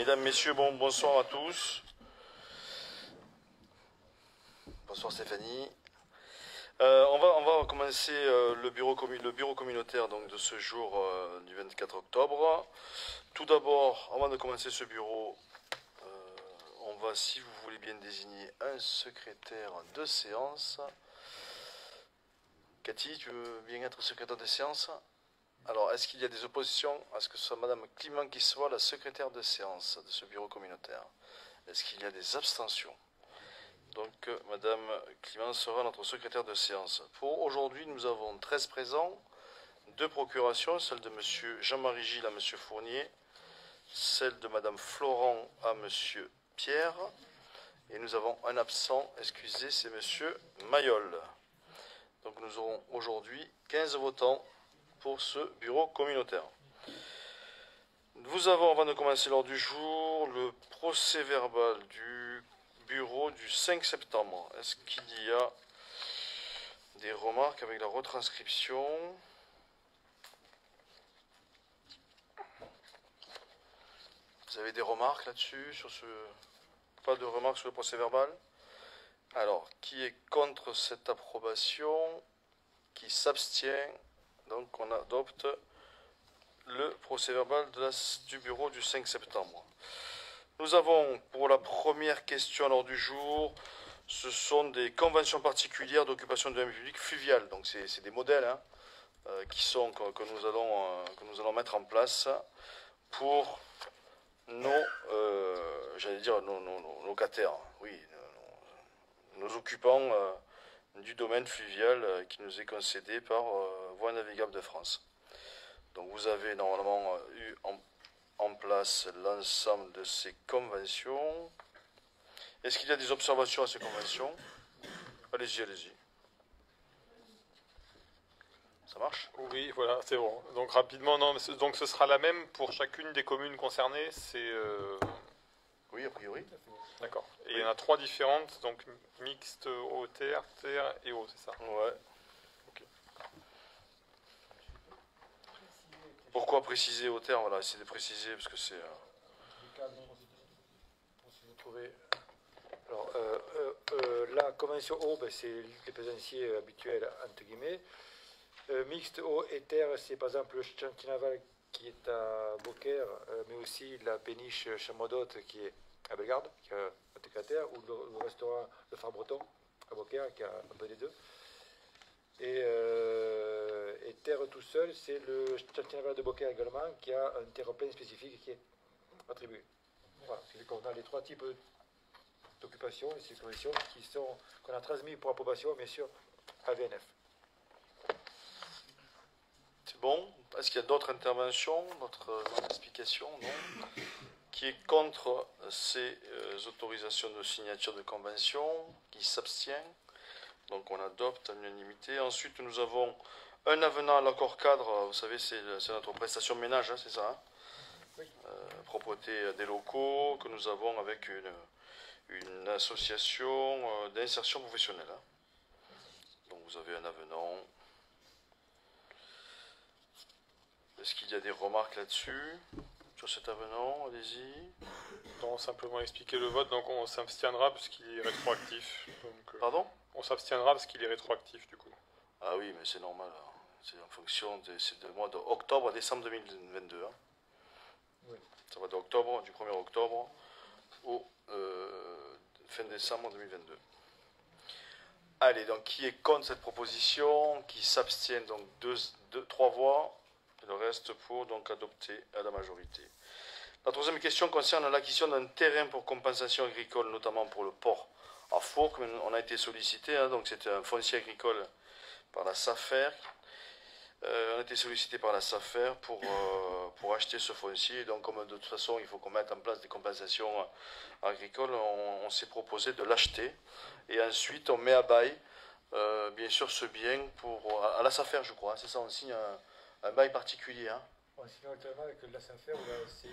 Mesdames, Messieurs, bonsoir à tous. Bonsoir Stéphanie. On va commencer le bureau communautaire donc, de ce jour du 24 octobre. Tout d'abord, avant de commencer ce bureau, on va, si vous voulez bien, désigner un secrétaire de séance. Cathy, tu veux bien être secrétaire de séance? Alors, est-ce qu'il y a des oppositions à ce que ce soit Madame Clément qui soit la secrétaire de séance de ce bureau communautaire? Est-ce qu'il y a des abstentions? Donc, Madame Clément sera notre secrétaire de séance. Pour aujourd'hui, nous avons 13 présents, 2 procurations, celle de Monsieur Jean-Marie Gilles à Monsieur Fournier, celle de Madame Florent à Monsieur Pierre, et nous avons un absent, excusez, c'est Monsieur Mayol. Donc nous aurons aujourd'hui 15 votants pour ce bureau communautaire. Nous avons, avant de commencer l'ordre du jour, le procès verbal du bureau du 5 septembre. Est-ce qu'il y a des remarques avec la retranscription? Vous avez des remarques là-dessus sur ce... Pas de remarques sur le procès verbal? Alors, qui est contre cette approbation? Qui s'abstient? Donc, on adopte le procès verbal du bureau du 5 septembre. Nous avons, pour la première question à l'ordre du jour, ce sont des conventions particulières d'occupation de biens publics fluviales. Donc, c'est des modèles que nous allons mettre en place pour nos locataires, oui, nos occupants du domaine fluvial qui nous est concédé par Voies navigables de France. Donc vous avez normalement eu en place l'ensemble de ces conventions. Est-ce qu'il y a des observations à ces conventions? Allez-y, allez-y. Ça marche? Oui, voilà, c'est bon. Donc rapidement, non, donc ce sera la même pour chacune des communes concernées. Oui, a priori. D'accord. Et il y en a 3 différentes, donc mixte, eau, terre, terre et eau, c'est ça? Ouais. Ok. Pourquoi préciser au terme? Voilà, essayer de préciser parce que c'est... Alors, la convention eau, c'est les plaisanciers habituels, entre guillemets. Mixte eau et terre, c'est par exemple le chantier naval qui est à Beaucaire, mais aussi la péniche Chamodotte qui est à Bellegarde, qui a un terre, ou le restaurant Le Phare Breton à Beaucaire, qui a un peu des deux. Et terre tout seul, c'est le chantier naval de Beaucaire également, qui a un terre-plein spécifique qui est attribué. Voilà, c'est qu'on a les 3 types d'occupation et ces conventions qu'on a transmis pour approbation, bien sûr, à VNF. C'est bon. Est-ce qu'il y a d'autres interventions, d'autres explications? Non. Qui est contre ces autorisations de signature de convention? Qui s'abstient? Donc on adopte à l'unanimité. Ensuite, nous avons un avenant à l'accord cadre. Vous savez, c'est notre prestation ménage, hein, c'est ça, hein? Oui. Propreté des locaux que nous avons avec une association d'insertion professionnelle. Hein. Donc vous avez un avenant. Est-ce qu'il y a des remarques là-dessus, sur cet avenant? Allez-y. Non, simplement expliquer le vote, donc on s'abstiendra parce qu'il est rétroactif. Donc, Pardon? on s'abstiendra parce qu'il est rétroactif du coup. Ah oui, mais c'est normal. Hein. C'est en fonction c'est du mois d'octobre à décembre 2022. Hein. Oui. Ça va d'octobre, du 1er octobre au fin décembre 2022. Allez, donc qui est contre cette proposition? Qui s'abstient? Donc 3 voix. Et le reste pour donc adopter à la majorité. La troisième question concerne l'acquisition d'un terrain pour compensation agricole, notamment pour le port à Fourques. On a été sollicité, hein, donc c'était un foncier agricole par la SAFER. On a été sollicité par la SAFER pour acheter ce foncier. Donc comme de toute façon il faut qu'on mette en place des compensations agricoles, on s'est proposé de l'acheter. Et ensuite on met à bail, bien sûr, ce bien à la SAFER, je crois. C'est ça, on signe un bail particulier. Hein. On signe actuellement avec la SAFER ou la SCI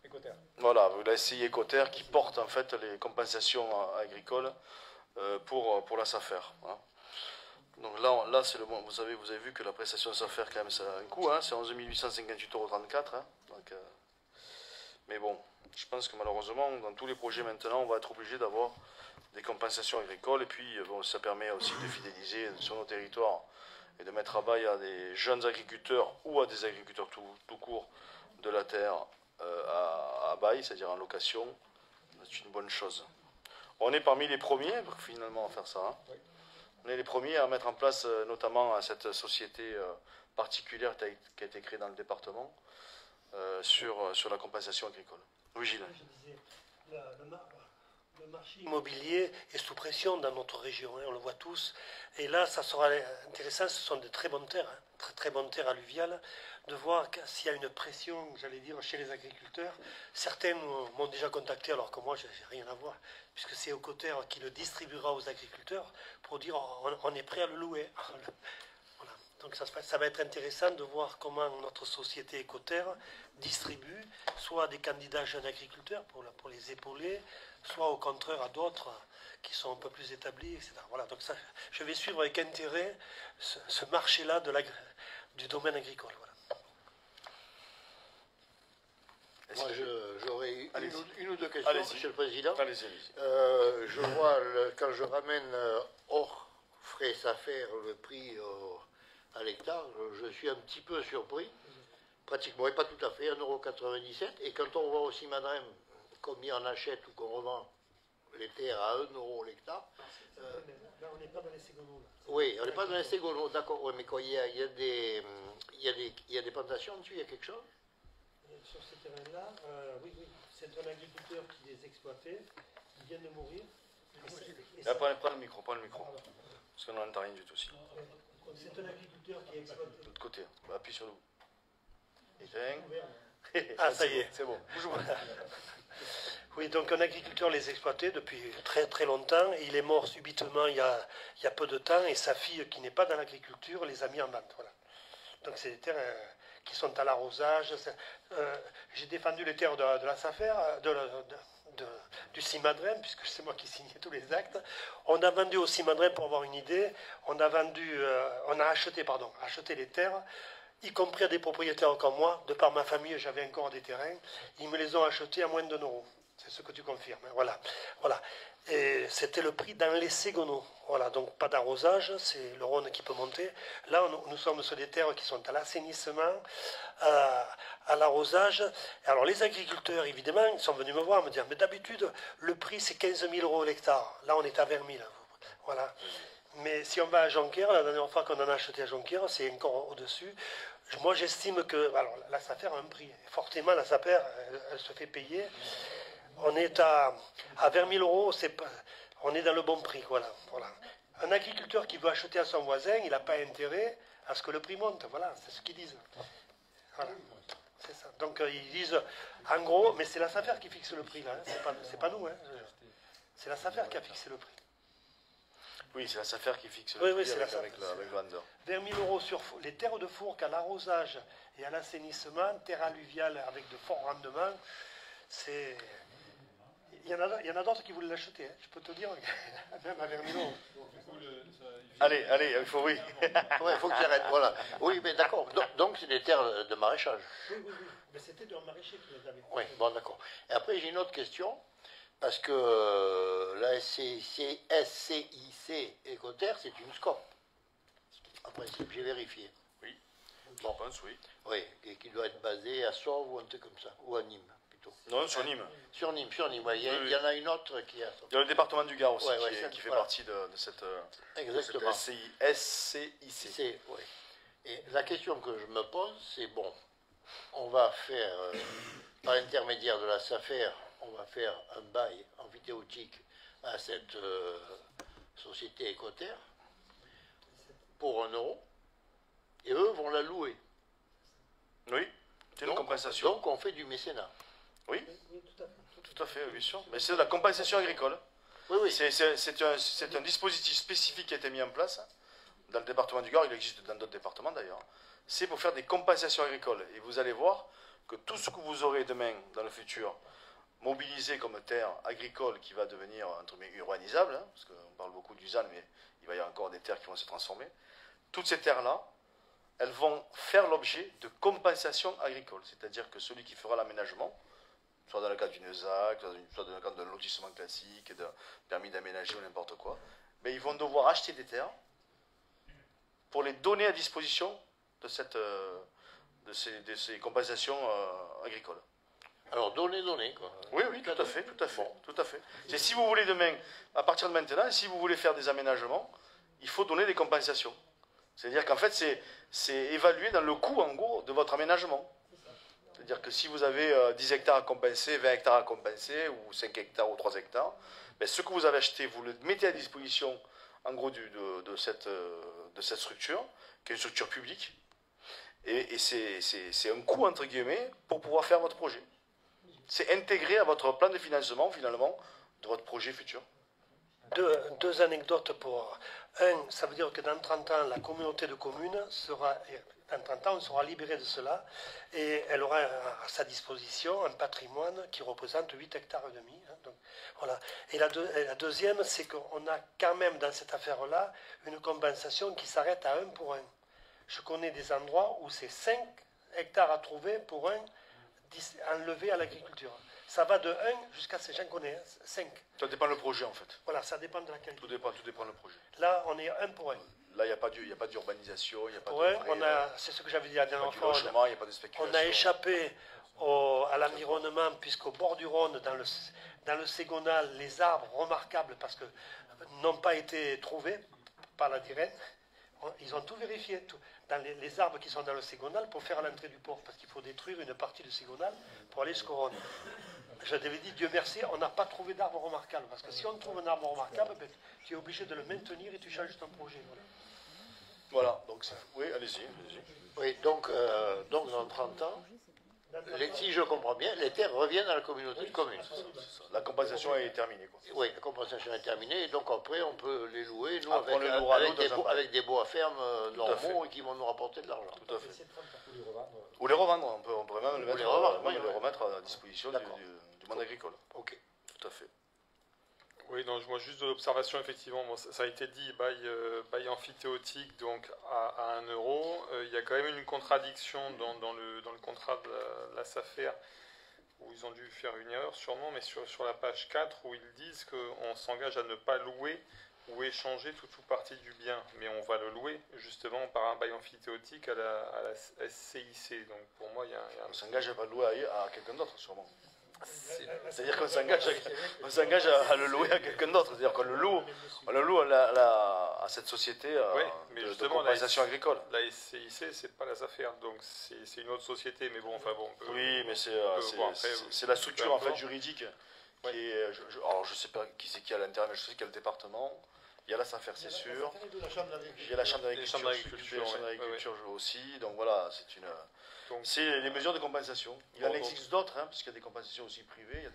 Écoterre. Voilà, la SCI Écoterre qui porte en fait les compensations agricoles pour la SAFER. Hein. Donc là c'est vous avez vu que la prestation SAFER quand même ça a un coût, hein, c'est 11 858,34 €. Hein, donc, Mais bon, je pense que malheureusement, dans tous les projets maintenant, on va être obligé d'avoir des compensations agricoles. Et puis, bon, ça permet aussi de fidéliser sur nos territoires et de mettre à bail à des jeunes agriculteurs ou à des agriculteurs tout court de la terre à bail, c'est-à-dire en location. C'est une bonne chose. On est parmi les premiers, finalement, à faire ça. Hein. Oui. On est les premiers à mettre en place, notamment cette société particulière qui a été créée dans le département, sur la compensation agricole. Oui, Gilles. Je disais, le marché immobilier est sous pression dans notre région, hein, on le voit tous. Et là, ça sera intéressant, ce sont de très bonnes terres, hein, très bonnes terres alluviales, de voir s'il y a une pression, j'allais dire, chez les agriculteurs. Certains m'ont déjà contacté, alors que moi, je n'ai rien à voir, puisque c'est Écoter qui le distribuera aux agriculteurs pour dire on est prêt à le louer. Voilà. Donc ça va être intéressant de voir comment notre société Écoter distribue soit des candidats jeunes agriculteurs pour les épauler, soit au contraire à d'autres qui sont un peu plus établis, etc. Voilà, donc ça, je vais suivre avec intérêt ce marché-là du domaine agricole. Voilà. Moi, j'aurais une ou deux questions, Monsieur le Président. Allez-y. Je vois, quand je ramène hors frais SAFER le prix à l'hectare, je suis un petit peu surpris. Pratiquement, et pas tout à fait, 1,97 €. Et quand on voit aussi, madame, combien on achète ou qu'on revend les terres à 1 € l'hectare. Là, on n'est pas dans les ségonaux. Oui, on n'est pas dans les ségonaux, d'accord. Ouais, mais quand il y a des plantations dessus, il y a quelque chose? Sur ces terrains-là, oui, c'est un agriculteur qui les exploitait, il vient de mourir. Là, prends le micro. Parce qu'on n'entend rien du tout aussi. C'est un agriculteur qui exploite. De l'autre côté, appuie sur le. Éteins. Ah, ça y est. C'est bon. Oui, donc un agriculteur les exploitait depuis très très longtemps. Et il est mort subitement il y a peu de temps. Et sa fille, qui n'est pas dans l'agriculture, les a mis en vente. Voilà. Donc c'est des terres qui sont à l'arrosage. J'ai défendu les terres de la SAFER, du Cimadren, puisque c'est moi qui signais tous les actes. On a vendu au Cimadren, pour avoir une idée, on a acheté les terres, y compris à des propriétaires comme moi. De par ma famille, j'avais encore des terrains. Ils me les ont achetés à moins de 1 €. C'est ce que tu confirmes. Voilà. Et c'était le prix dans les ségonaux. Voilà, donc pas d'arrosage, c'est le Rhône qui peut monter. Là, nous sommes sur des terres qui sont à l'assainissement, à l'arrosage. Alors les agriculteurs, évidemment, ils sont venus me voir, me dire, mais d'habitude, le prix c'est 15 000 € l'hectare. Là, on est à 20 000. Voilà. Mais si on va à Jonquière, la dernière fois qu'on en a acheté à Jonquière, c'est encore au-dessus. Moi, j'estime que, alors la SAFER a un prix. Fortement, la SAFER, elle se fait payer. On est à 20 000 €, on est dans le bon prix. Voilà. Un agriculteur qui veut acheter à son voisin, il n'a pas intérêt à ce que le prix monte. Voilà, c'est ce qu'ils disent. Voilà. C'est ça. Donc ils disent, en gros, mais c'est la SAFER qui fixe le prix là. Hein. C'est pas nous. Hein. C'est la SAFER qui a fixé le prix. Oui, c'est la SAFER qui fixe le prix avec le vendeur. 20 000 € sur les terres de fourque à l'arrosage et à l'assainissement, terres alluviales avec de forts rendements, c'est... Il y en a d'autres qui voulaient l'acheter, hein. Je peux te dire, même à 20 000 €. Allez, il faut, oui. Il faut que j'arrête, voilà. Oui, mais d'accord. Donc, c'est des terres de maraîchage. Oui. Mais c'était un maraîcher qui les avait. Oui, bon, d'accord. Et après, j'ai une autre question. Parce que la SCIC Écoter, c'est une SCOP. En principe, j'ai vérifié. Oui, bon. Je pense, oui. Oui, et qui doit être basée à Sauve ou un truc comme ça. Ou à Nîmes, plutôt. Non, sur Nîmes. Sur Nîmes. Il y en a une autre qui a... Il y a le département du Gard aussi, qui fait voilà. partie de cette SCIC. Oui. Et la question que je me pose, c'est bon, on va faire, par l'intermédiaire de la SAFER, on va faire un bail amphithéotique à cette société Écoter pour 1 €, et eux vont la louer. Oui, c'est une compensation. Donc on fait du mécénat. Oui, tout à fait, bien sûr. Mais c'est de la compensation agricole. Oui. C'est un dispositif spécifique qui a été mis en place dans le département du Gard, il existe dans d'autres départements d'ailleurs. C'est pour faire des compensations agricoles. Et vous allez voir que tout ce que vous aurez demain, dans le futur, mobilisé comme terre agricole qui va devenir entre guillemets urbanisable, hein, parce qu'on parle beaucoup du ZAN, mais il va y avoir encore des terres qui vont se transformer. Toutes ces terres-là, elles vont faire l'objet de compensations agricoles. C'est-à-dire que celui qui fera l'aménagement soit dans le cadre d'une ZAC, soit dans le cadre d'un lotissement classique, d'un permis d'aménager ou n'importe quoi, mais ils vont devoir acheter des terres pour les donner à disposition de ces compensations agricoles. Alors, donner, quoi. Oui, tout à fait. Tout à fait. C'est si vous voulez demain, à partir de maintenant, si vous voulez faire des aménagements, il faut donner des compensations. C'est-à-dire qu'en fait, c'est évalué dans le coût, en gros, de votre aménagement. C'est-à-dire que si vous avez 10 hectares à compenser, 20 hectares à compenser, ou 5 hectares ou 3 hectares, ben, ce que vous avez acheté, vous le mettez à disposition, en gros, de cette structure, qui est une structure publique, et c'est un coût, entre guillemets, pour pouvoir faire votre projet. C'est intégré à votre plan de financement, finalement, de votre projet futur. Deux anecdotes pour... ça veut dire que dans 30 ans, la communauté de communes sera... Dans 30 ans, on sera libéré de cela et elle aura à sa disposition un patrimoine qui représente 8 hectares et demi. Donc, voilà. Et la deuxième, c'est qu'on a quand même dans cette affaire-là une compensation qui s'arrête à 1 pour 1. Je connais des endroits où c'est 5 hectares à trouver pour un enlevé à l'agriculture. Ça va de 1 jusqu'à, j'en connais, 5. Ça dépend le projet, en fait. Voilà, ça dépend de la qualité. Tout dépend le projet. Là, on est 1 pour 1. Là, il n'y a pas d'urbanisation, il n'y a pas pour c'est ce que j'avais dit la dernière fois. Il n'y a pas de spéculation. On a échappé à l'environnement, puisqu'au bord du Rhône, dans le Ségonal, les arbres remarquables, parce que n'ont pas été trouvés par la DIREN, ils ont tout vérifié, dans les arbres qui sont dans le Ségonal, pour faire l'entrée du port, parce qu'il faut détruire une partie du Ségonal pour aller jusqu'au Rhône. Je t'avais dit, Dieu merci, on n'a pas trouvé d'arbre remarquable, parce que si on trouve un arbre remarquable, ben, tu es obligé de le maintenir et tu changes ton projet. Voilà, donc oui, allez-y. Oui, donc dans 30 ans, si je comprends bien, les terres reviennent à la communauté de communes. La compensation est terminée, quoi. Oui, la compensation est terminée, et donc après, on peut les louer, nous, Après, on les louera avec des bois fermes normaux et qui vont nous rapporter de l'argent. Tout à fait. Ou les revendre, on pourrait même les remettre à disposition du monde agricole. Ok. Tout à fait. Oui, donc moi juste de l'observation, effectivement, bon, ça a été dit, bail amphithéotique donc à 1 euro. Il y a quand même une contradiction dans le contrat de la SAFER, où ils ont dû faire une erreur sûrement, mais sur la page 4, où ils disent qu'on s'engage à ne pas louer ou échanger tout ou partie du bien, mais on va le louer justement par un bail amphithéotique à la SCIC. Donc pour moi, il y a on s'engage à pas le louer à quelqu'un d'autre, sûrement. C'est-à-dire qu'on s'engage à le louer à quelqu'un d'autre. C'est-à-dire qu'on le loue à cette société de compensation agricole. La SCIC, c'est pas la SAFER, donc c'est une autre société, mais bon, enfin bon. Oui, mais c'est la structure en fait juridique. Qui est, alors je sais pas qui c'est qui à l'intérieur, mais je sais qu'il y a le département. Il y a la SAFER, c'est sûr. Il y a la Chambre d'agriculture aussi. Donc voilà, c'est les mesures de compensation. Il en existe d'autres, hein, puisqu'il y a des compensations aussi privées.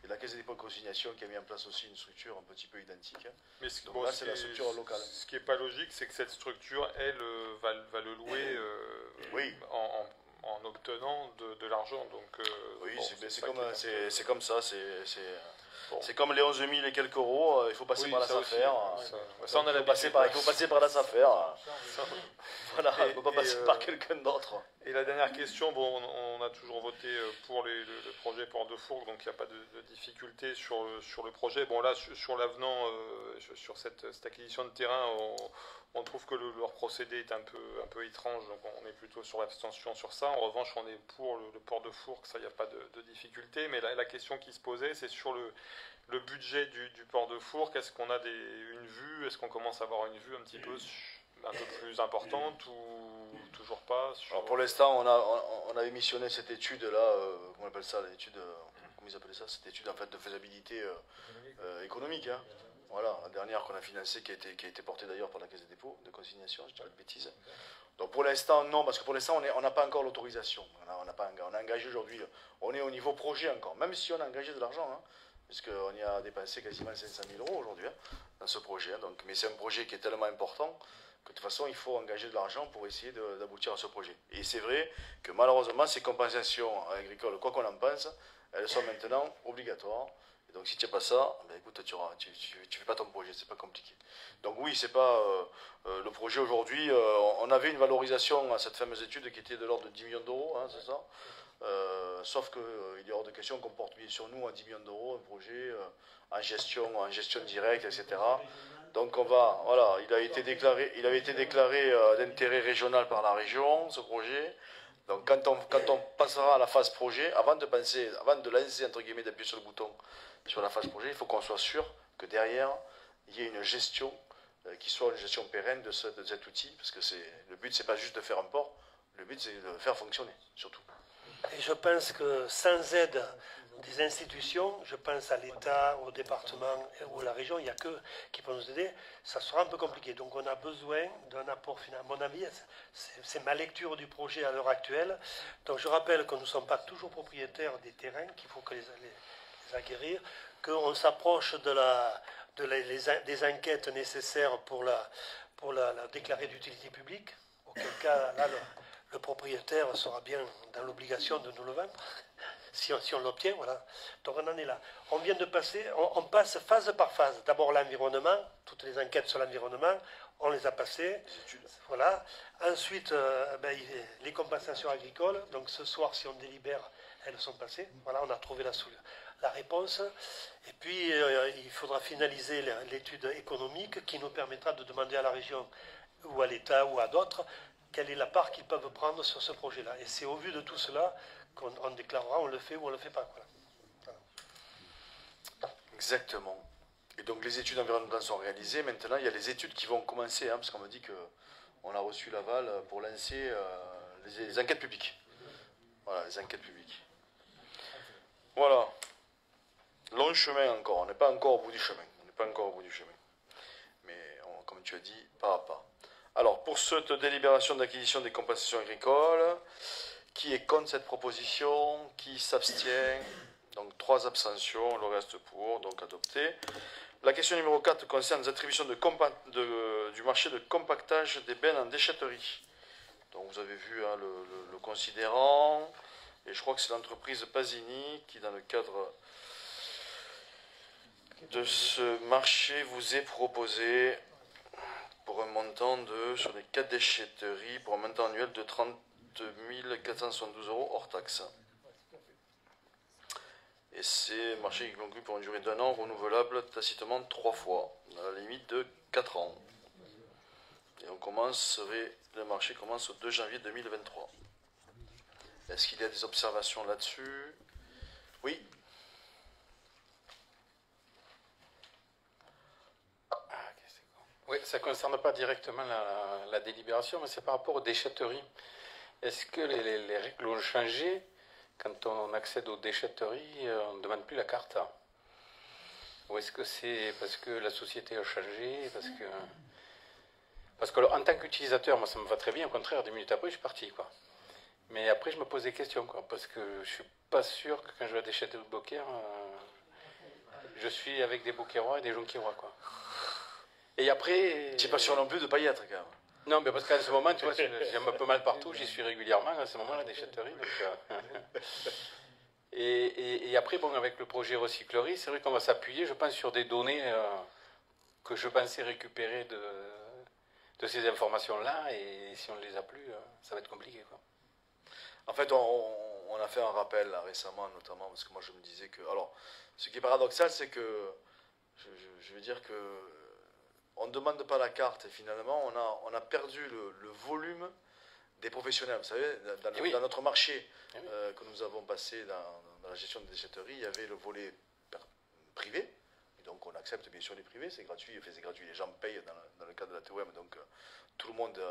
Il y a la Caisse des dépôts de consignation qui a mis en place aussi une structure un petit peu identique. Mais donc là, c'est la structure locale. Ce qui n'est pas logique, c'est que cette structure, elle, va le louer en obtenant de l'argent. Donc, oui, c'est comme ça. C'est comme les 11 000 et quelques euros, il faut passer par la SAFER. Il faut passer par la SAFER. Voilà, il ne faut pas passer par quelqu'un d'autre. Et la dernière question, bon, on a toujours voté pour le projet Port de Fourques, donc il n'y a pas de difficulté sur le projet. Bon là, sur l'avenant, sur cette acquisition de terrain, on trouve que leur procédé est un peu étrange, donc on est plutôt sur l'abstention sur ça. En revanche, on est pour le Port de Fourques, ça, il n'y a pas de difficulté. Mais la question qui se posait, c'est sur le budget du Port de Fourques. Est-ce qu'on a une vue? Est-ce qu'on commence à avoir une vue un petit peu plus importante ou toujours pas Alors pour l'instant, on avait missionné cette étude-là, comment on appelle ça, l'étude, comment ils appellent ça, cette étude en fait de faisabilité économique. Hein. Voilà, la dernière qu'on a financée, qui a été portée d'ailleurs par la Caisse des dépôts de consignation, je dirais de bêtises. Donc pour l'instant, non, parce que pour l'instant, on n'a pas encore l'autorisation. On a engagé aujourd'hui, on est au niveau projet encore, même si on a engagé de l'argent, hein, puisqu'on y a dépensé quasiment 500 000 euros aujourd'hui hein, dans ce projet. Hein, donc, mais c'est un projet qui est tellement important que de toute façon, il faut engager de l'argent pour essayer d'aboutir à ce projet. Et c'est vrai que malheureusement, ces compensations agricoles, quoi qu'on en pense, elles sont maintenant obligatoires. Et donc si tu n'as pas ça, ben écoute, tu fais pas ton projet, c'est pas compliqué. Donc oui, c'est pas le projet aujourd'hui. On avait une valorisation à cette fameuse étude qui était de l'ordre de 10 millions d'euros, hein, c'est ça. Sauf qu'il est hors de question qu'on porte bien sur nous à 10 millions d'euros un projet en gestion directe, etc. Donc voilà, il avait été déclaré d'intérêt régional par la région, ce projet. Donc quand on passera à la phase projet, avant de lancer, entre guillemets, d'appuyer sur le bouton sur la phase projet, il faut qu'on soit sûr que derrière, il y ait une gestion qui soit une gestion pérenne de cet outil, parce que le but, c'est pas juste de faire un port, le but, c'est de le faire fonctionner, surtout. Et je pense que sans aide des institutions, je pense à l'État, au département ou à la région, il n'y a que qui peuvent nous aider, ça sera un peu compliqué. Donc on a besoin d'un apport final. À mon avis, c'est ma lecture du projet à l'heure actuelle. Donc je rappelle que nous ne sommes pas toujours propriétaires des terrains, qu'il faut que les acquérir, qu'on s'approche des enquêtes nécessaires pour la déclarer d'utilité publique, auquel cas là, le propriétaire sera bien dans l'obligation de nous le vendre, si on l'obtient, voilà. Donc on en est là. On vient de passer, on passe phase par phase. D'abord l'environnement, toutes les enquêtes sur l'environnement, on les a passées, voilà. Ensuite, les compensations agricoles, donc ce soir, si on délibère, elles sont passées. Voilà, on a trouvé la réponse. Et puis, il faudra finaliser l'étude économique qui nous permettra de demander à la région ou à l'État ou à d'autres quelle est la part qu'ils peuvent prendre sur ce projet-là. Et c'est au vu de tout cela qu'on déclarera, on le fait ou on ne le fait pas. Voilà. Exactement. Et donc les études environnementales sont réalisées. Maintenant, il y a les études qui vont commencer, parce qu'on me dit qu'on a reçu l'aval pour lancer les enquêtes publiques. Voilà, les enquêtes publiques. Voilà. Long chemin encore. On n'est pas encore au bout du chemin. Mais comme tu as dit, pas à pas. Alors, pour cette délibération d'acquisition des compensations agricoles, qui est contre cette proposition? Qui s'abstient? Donc, 3 abstentions, le reste pour, donc adopté. La question numéro 4 concerne les attributions du marché de compactage des bennes en déchetterie. Donc, vous avez vu le considérant, et je crois que c'est l'entreprise Pasini qui, dans le cadre de ce marché, vous est proposé pour un montant sur les 4 déchetteries, pour un montant annuel de 30 472 € hors taxe. Et c'est un marché qui conclut pour une durée d'1 an, renouvelable tacitement 3 fois, dans la limite de 4 ans. Et le marché commence au 2 janvier 2023. Est-ce qu'il y a des observations là-dessus? Oui. Oui, ça ne concerne pas directement la délibération, mais c'est par rapport aux déchetteries. Est-ce que les règles ont changé? Quand on accède aux déchetteries, on ne demande plus la carte? Ou est-ce que c'est parce que la société a changé? Parce que en tant qu'utilisateur, moi ça me va très bien, au contraire, 10 minutes après je suis parti, quoi. Mais après je me pose des questions, quoi, parce que je ne suis pas sûr que quand je vais à déchetterie de Beaucaire, je suis avec des Beaucairois et des Jonquiérois, quoi. Et après... Tu n'es pas sûr non plus de ne pas y être, quand même. Non, mais parce qu'à ce moment, tu vois, j'ai un peu mal partout, j'y suis régulièrement à ce moment, la déchetterie. Et après, bon, avec le projet recyclerie, c'est vrai qu'on va s'appuyer, je pense, sur des données que je pensais récupérer de ces informations-là, et si on ne les a plus, ça va être compliqué, quoi. En fait, on a fait un rappel là, récemment, notamment, parce que moi je me disais que... Alors, ce qui est paradoxal, c'est que, je veux dire que... On ne demande pas la carte et finalement on a perdu le volume des professionnels. Vous savez, dans notre marché que nous avons passé dans la gestion des déchetteries, il y avait le volet privé. Et donc on accepte bien sûr les privés, c'est gratuit, c'est gratuit, les gens payent dans le cadre de la TOM, donc tout le monde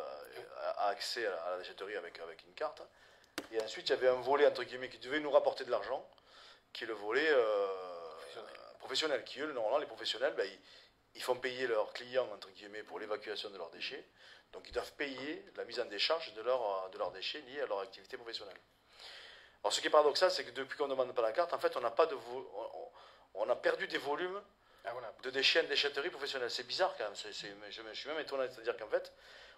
a accès à la déchetterie avec une carte. Et ensuite il y avait un volet entre guillemets qui devait nous rapporter de l'argent, qui est le volet professionnel, qui eux, normalement les professionnels, ils font payer leurs clients, entre guillemets, pour l'évacuation de leurs déchets. Donc, ils doivent payer la mise en décharge de leurs déchets liés à leur activité professionnelle. Alors, ce qui est paradoxal, c'est que depuis qu'on ne demande pas la carte, en fait, on a perdu des volumes de déchets en déchetterie professionnelle. C'est bizarre, quand même. Je suis même étonné. C'est-à-dire qu'en fait,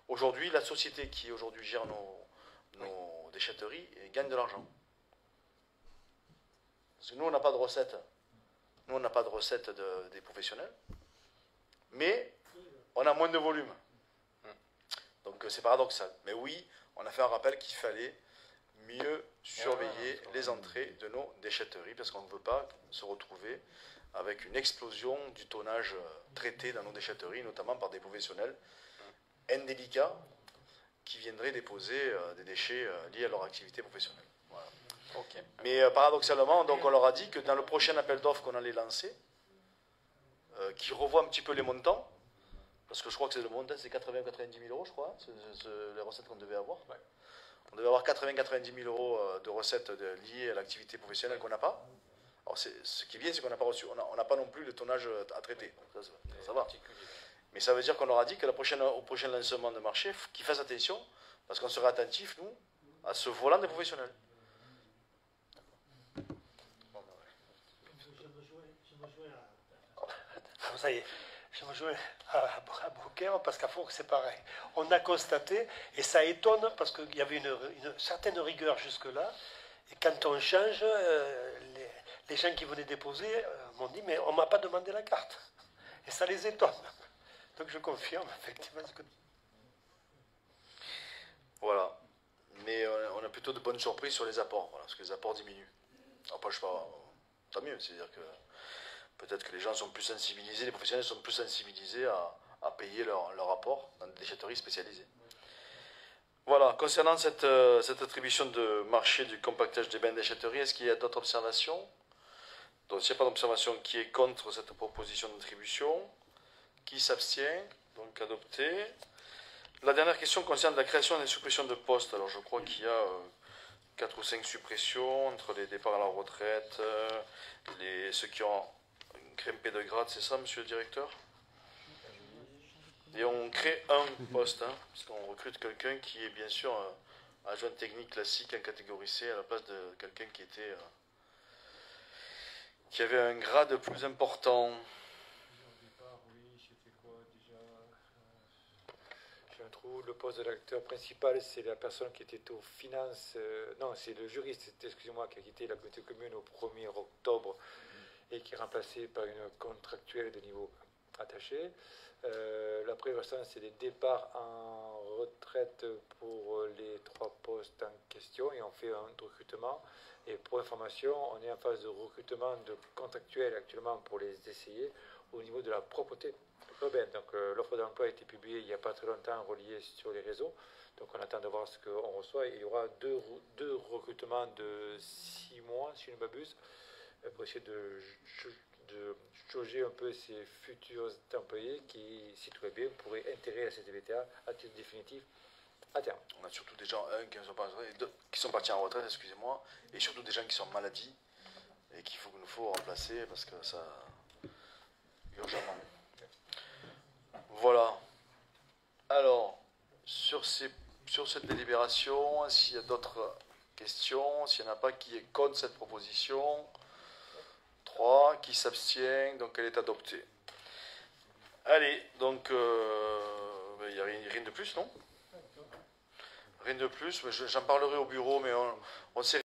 aujourd'hui, la société qui aujourd'hui gère nos déchetteries gagne de l'argent. Parce que nous, on n'a pas de recette. Nous, on n'a pas de recette des professionnels. Mais on a moins de volume. Donc c'est paradoxal. Mais oui, on a fait un rappel qu'il fallait mieux surveiller les entrées de nos déchetteries, parce qu'on ne veut pas se retrouver avec une explosion du tonnage traité dans nos déchetteries, notamment par des professionnels indélicats qui viendraient déposer des déchets liés à leur activité professionnelle. Voilà. Ok. Mais paradoxalement, donc on leur a dit que dans le prochain appel d'offres qu'on allait lancer, qui revoit un petit peu les montants, parce que je crois que c'est le montant, c'est 80 ou 90 000 euros, je crois, les recettes qu'on devait avoir. Ouais. On devait avoir 80-90 000 euros de recettes liées à l'activité professionnelle qu'on n'a pas. Alors ce qui est bien, c'est qu'on n'a pas reçu, on n'a pas non plus le tonnage à traiter. Donc ça va. Mais ça veut dire qu'on leur a dit que au prochain lancement de marché, qu'ils fassent attention, parce qu'on sera attentifs, nous, à ce volant des professionnels. Ça y est, je rejoins à Beaucaire parce qu'à Fourques c'est pareil. On a constaté, et ça étonne parce qu'il y avait une certaine rigueur jusque-là, et quand on change, les gens qui venaient déposer m'ont dit mais on ne m'a pas demandé la carte. Et ça les étonne. Donc je confirme effectivement ce que... Voilà. Mais on a plutôt de bonnes surprises sur les apports, voilà, parce que les apports diminuent. Après, je sais pas, tant mieux, c'est-à-dire que peut-être que les gens sont plus sensibilisés, les professionnels sont plus sensibilisés à payer leur apport dans des déchetteries spécialisées. Voilà, concernant cette attribution de marché du compactage des bains de déchetterie, est-ce qu'il y a d'autres observations? Donc s'il n'y a pas d'observation, qui est contre cette proposition d'attribution? Qui s'abstient? Donc adopté. La dernière question concerne la création et la suppression de postes. Alors je crois qu'il y a 4 ou 5 suppressions entre les départs à la retraite, ceux qui ont grimpé de grade, c'est ça, monsieur le directeur? Et on crée un poste, hein, parce qu'on recrute quelqu'un qui est bien sûr adjoint technique classique en catégorie C à la place de quelqu'un qui avait un grade plus important. J'ai un trou. Le poste de l'acteur principal, c'est la personne qui était aux finances. Non, c'est le juriste, excusez-moi, qui a quitté la communauté commune au 1er octobre et qui est remplacé par une contractuelle de niveau attaché. L'après restant, c'est des départs en retraite pour les 3 postes en question et on fait un recrutement. Et pour information, on est en phase de recrutement de contractuels actuellement pour les essayer au niveau de la propreté urbaine. Donc l'offre d'emploi a été publiée il n'y a pas très longtemps, reliée sur les réseaux. Donc on attend de voir ce qu'on reçoit. Il y aura deux recrutements de 6 mois, si je ne m'abuse, pour essayer de jauger un peu ces futurs employés qui, si tout va bien, pourraient intégrer la CTBTA à titre définitif à terme. On a surtout des gens qui sont partis en retraite, excusez-moi, et surtout des gens qui sont en maladie et qu'il nous faut remplacer parce que ça urgemment. Voilà. Alors, sur cette délibération, s'il y a d'autres questions, s'il n'y en a pas qui est contre cette proposition, 3, qui s'abstient, donc elle est adoptée. Allez, donc, il n'y a rien de plus, non? Rien de plus, j'en parlerai au bureau, mais on s'est